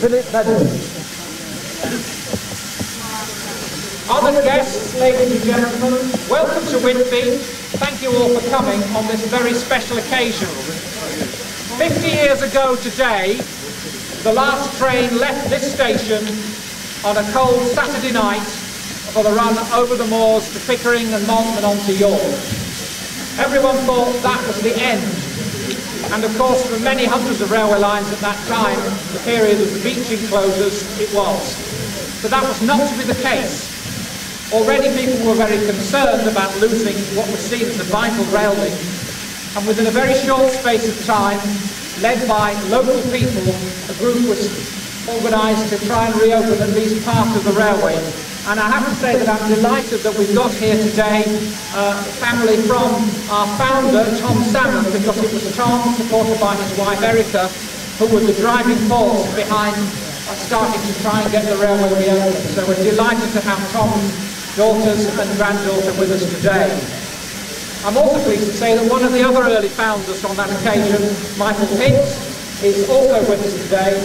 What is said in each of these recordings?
Honoured guests, ladies and gentlemen, welcome to Whitby. Thank you all for coming on this very special occasion. 50 years ago today, the last train left this station on a cold Saturday night for the run over the moors to Pickering and Mont and on to York. Everyone thought that was the end. And of course, for many hundreds of railway lines at that time, the period of the beaching closures, it was. But that was not to be the case. Already people were very concerned about losing what was seen as a vital rail link. And within a very short space of time, led by local people, a group was organised to try and reopen at least part of the railway. And I have to say that I'm delighted that we've got here today a family from our founder, Tom Salmon, because it was Tom, supported by his wife Erica, who were the driving force behind starting to try and get the railway reopened. So we're delighted to have Tom's daughters and granddaughter with us today. I'm also pleased to say that one of the other early founders on that occasion, Michael Pitts, is also with us today.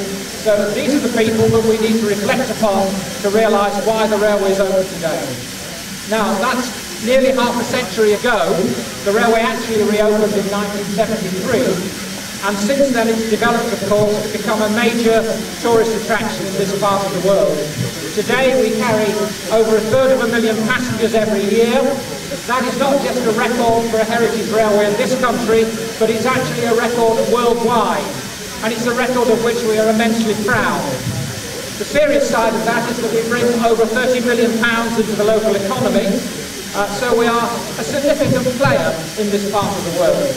So these are the people that we need to reflect upon to realise why the railway is open today. Now, that's nearly half a century ago. The railway actually reopened in 1973. And since then it's developed, of course, to become a major tourist attraction in this part of the world. Today we carry over 1/3 passengers every year. That is not just a record for a heritage railway in this country, but it's actually a record worldwide. And it's a record of which we are immensely proud. The serious side of that is that we bring over £30 million into the local economy, so we are a significant player in this part of the world.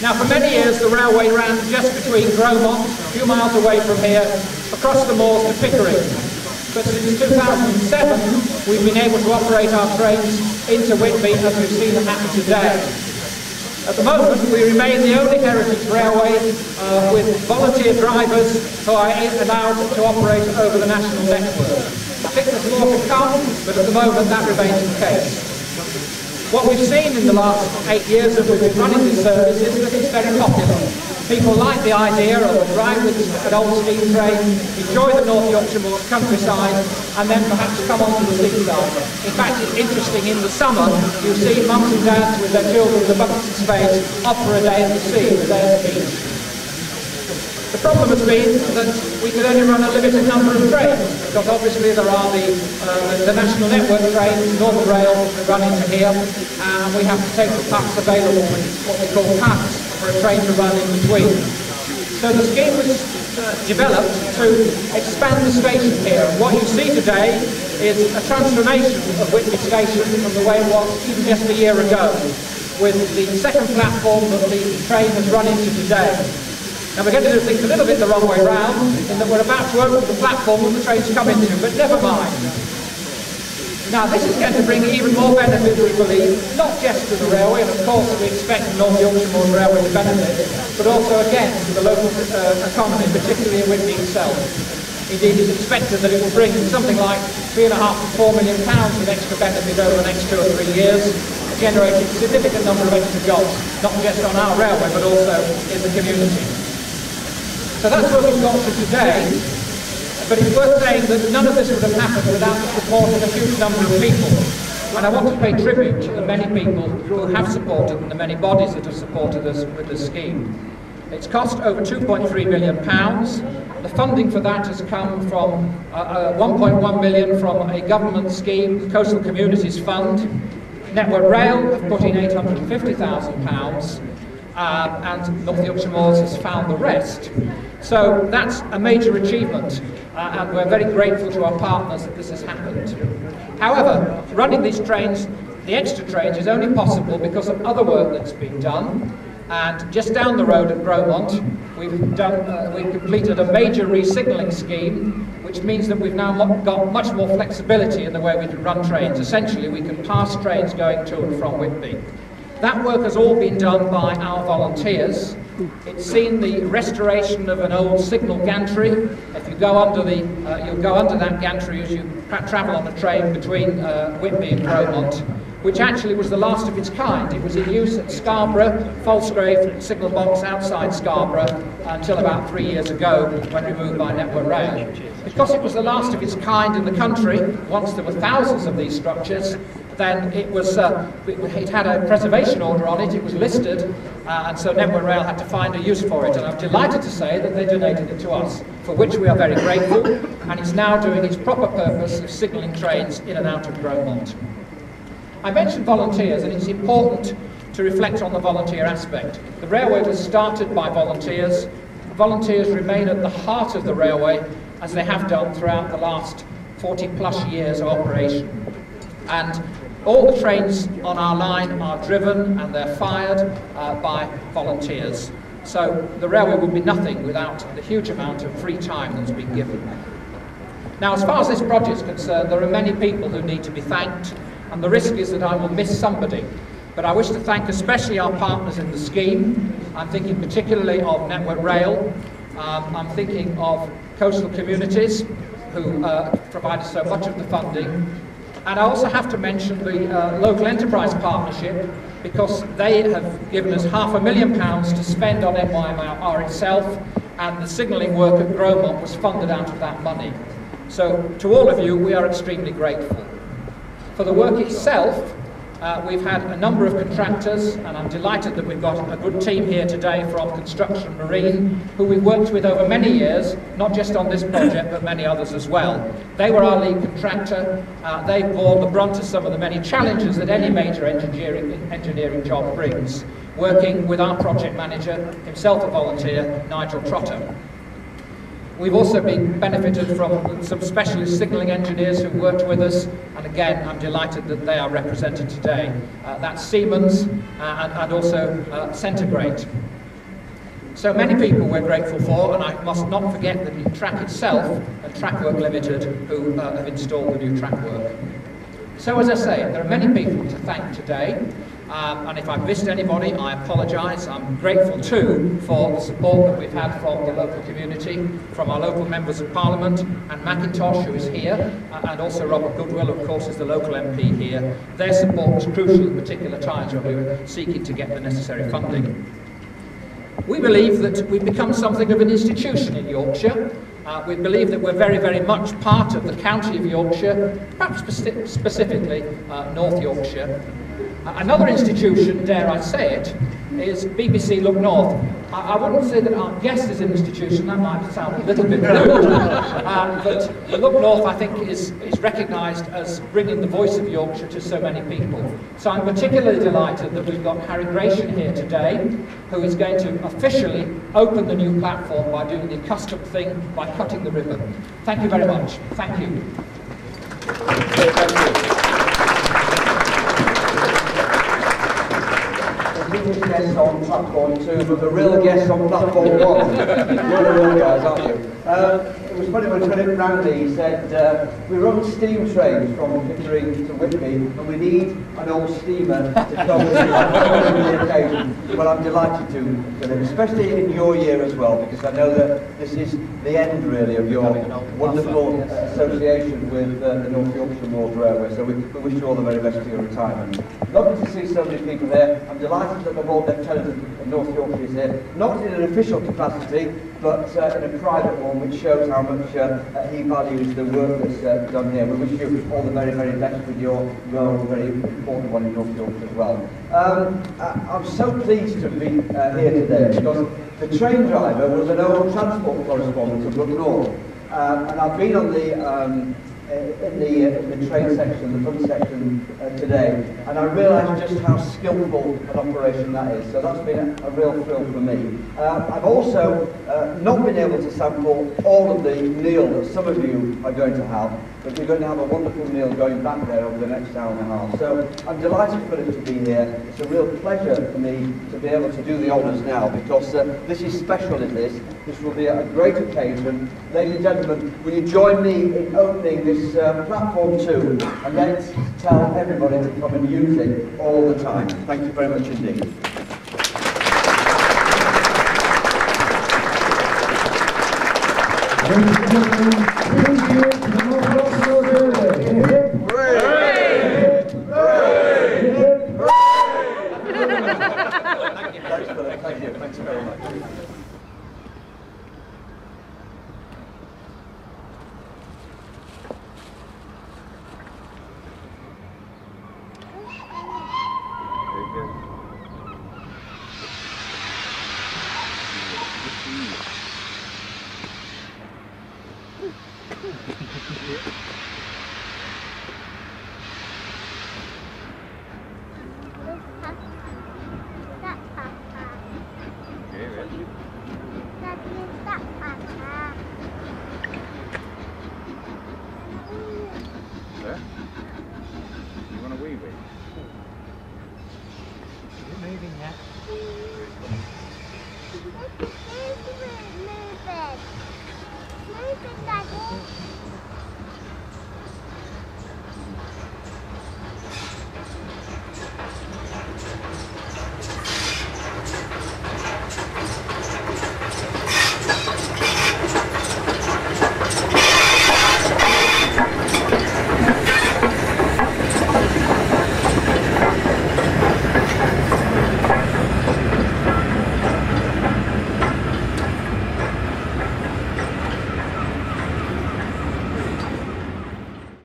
Now, for many years, the railway ran just between Gromont, a few miles away from here, across the moors to Pickering. But since 2007, we've been able to operate our trains into Whitby, as we've seen happen today. At the moment, we remain the only heritage railway with volunteer drivers who are allowed to operate over the national network. I think there's more to come, but at the moment, that remains the case. What we've seen in the last 8 years that we've been running this service is that it's very popular. People like the idea of a drive with an old steam train, enjoy the North Yorkshire Moors countryside, and then perhaps come onto the seaside. In fact, it's interesting, in the summer, you see mums and dads with their children with the buckets and spades off for a day at the sea, a day at the beach. The problem has been that we could only run a limited number of trains, because obviously there are the national network trains, Northern Rail, that run into here, and we have to take the paths available, what we call paths, for a train to run in between. So the scheme was developed to expand the station here. And what you see today is a transformation of Whitby Station from the way it was even just a year ago, with the second platform that the train has run into today. Now we're going to do things a little bit the wrong way round, in that we're about to open the platform that the trains come into, but never mind. Now this is going to bring even more benefit, we believe, not just to the railway, and of course we expect the North Yorkshire Moors Railway to benefit, but also again to the local economy, particularly in Whitby itself. Indeed, it's expected that it will bring something like £3.5 to £4 million in extra benefit over the next 2 or 3 years, generating a significant number of extra jobs, not just on our railway, but also in the community. So that's where we've got to today, but it's worth saying that none of this would have happened without the support of a huge number of people. And I want to pay tribute to the many people who have supported and the many bodies that have supported us with this scheme. It's cost over £2.3 million. The funding for that has come from £1.1 million from a government scheme, the Coastal Communities Fund. Network Rail have put in £850,000. And North Yorkshire Moors has found the rest. So that's a major achievement, and we're very grateful to our partners that this has happened. However, running these trains, the extra trains, is only possible because of other work that's been done. And just down the road at Gromont, we've completed a major re-signalling scheme, which means that we've now got much more flexibility in the way we can run trains. Essentially, we can pass trains going to and from Whitby. That work has all been done by our volunteers. It's seen the restoration of an old signal gantry. If you go under you'll go under that gantry as you travel on a train between Whitby and Gromont. which actually was the last of its kind. It was in use at Scarborough, Falsgrave signal box outside Scarborough until about 3 years ago when removed by Network Rail. Because it was the last of its kind in the country, once there were thousands of these structures, then it had a preservation order on it, it was listed, and so Network Rail had to find a use for it, and I'm delighted to say that they donated it to us, for which we are very grateful, and it's now doing its proper purpose of signalling trains in and out of Grosmont. I mentioned volunteers, and it's important to reflect on the volunteer aspect. The railway was started by volunteers. Volunteers remain at the heart of the railway, as they have done throughout the last 40+ years of operation. And all the trains on our line are driven and they're fired by volunteers. So the railway would be nothing without the huge amount of free time that's been given. Now, as far as this project is concerned, there are many people who need to be thanked, and the risk is that I will miss somebody. But I wish to thank especially our partners in the scheme. I'm thinking particularly of Network Rail. I'm thinking of coastal communities who provided so much of the funding. And I also have to mention the local enterprise partnership, because they have given us £500,000 to spend on NYMR itself, and the signalling work at Grosmont was funded out of that money. So to all of you, we are extremely grateful. For the work itself, we've had a number of contractors, and I'm delighted that we've got a good team here today from Construction and Marine, who we've worked with over many years, not just on this project, but many others as well. They were our lead contractor. They bore the brunt of some of the many challenges that any major engineering job brings, working with our project manager, himself a volunteer, Nigel Trotter. We've also been benefited from some specialist signalling engineers who worked with us, and again, I'm delighted that they are represented today. That's Siemens and also Centigrade. So many people we're grateful for, and I must not forget that in Track itself and Trackwork Limited, who have installed the new Trackwork. So as I say, there are many people to thank today. And if I've missed anybody, I apologise. I'm grateful too for the support that we've had from the local community, from our local members of Parliament, and Macintosh, who is here, and also Robert Goodwill, of course, is the local MP here. Their support was crucial at particular times when we were seeking to get the necessary funding. We believe that we've become something of an institution in Yorkshire. We believe that we're very, very much part of the county of Yorkshire, perhaps specifically North Yorkshire. Another institution, dare I say it, is BBC Look North. I wouldn't say that our guest is an institution, that might sound a little bit rude, but Look North, I think, is recognised as bringing the voice of Yorkshire to so many people. So I'm particularly delighted that we've got Harry Gratian here today, who is going to officially open the new platform by doing the accustomed thing, by cutting the ribbon. Thank you very much. Thank you. Guests on platform 2, but the real guests on platform 1. You're the real guys, aren't you? It was funny when Philip Randy said we run steam trains from Pickering to Whitby, and we need an old steamer to come to the occasion. Well, I'm delighted to, Philip, especially in your year as well, because I know that this is the end, really, of your wonderful association with the North Yorkshire North Railway. So we wish you all the very best for your retirement. Lovely to see so many people there. I'm delighted that the Lord Lieutenant of North Yorkshire is here, not in an official capacity, but in a private one, which shows how much he values the work that's done here. We wish you all the very, very best with your role, very important one in North Yorkshire as well. I'm so pleased to be here today, because the train driver was an old transport correspondent of Look North, and I've been on in the train section, the front section today, and I realised just how skillful an operation that is. So that's been a real thrill for me. I've also not been able to sample all of the meal that some of you are going to have, but we're going to have a wonderful meal going back there over the next hour and a half. So I'm delighted for it to be here. It's a real pleasure for me to be able to do the honours now, because this is special in this. This will be a great occasion. Ladies and gentlemen, will you join me in opening this platform 2, and let's tell everybody to come and use it all the time. Thank you very much indeed. Hooray! Hooray! very much.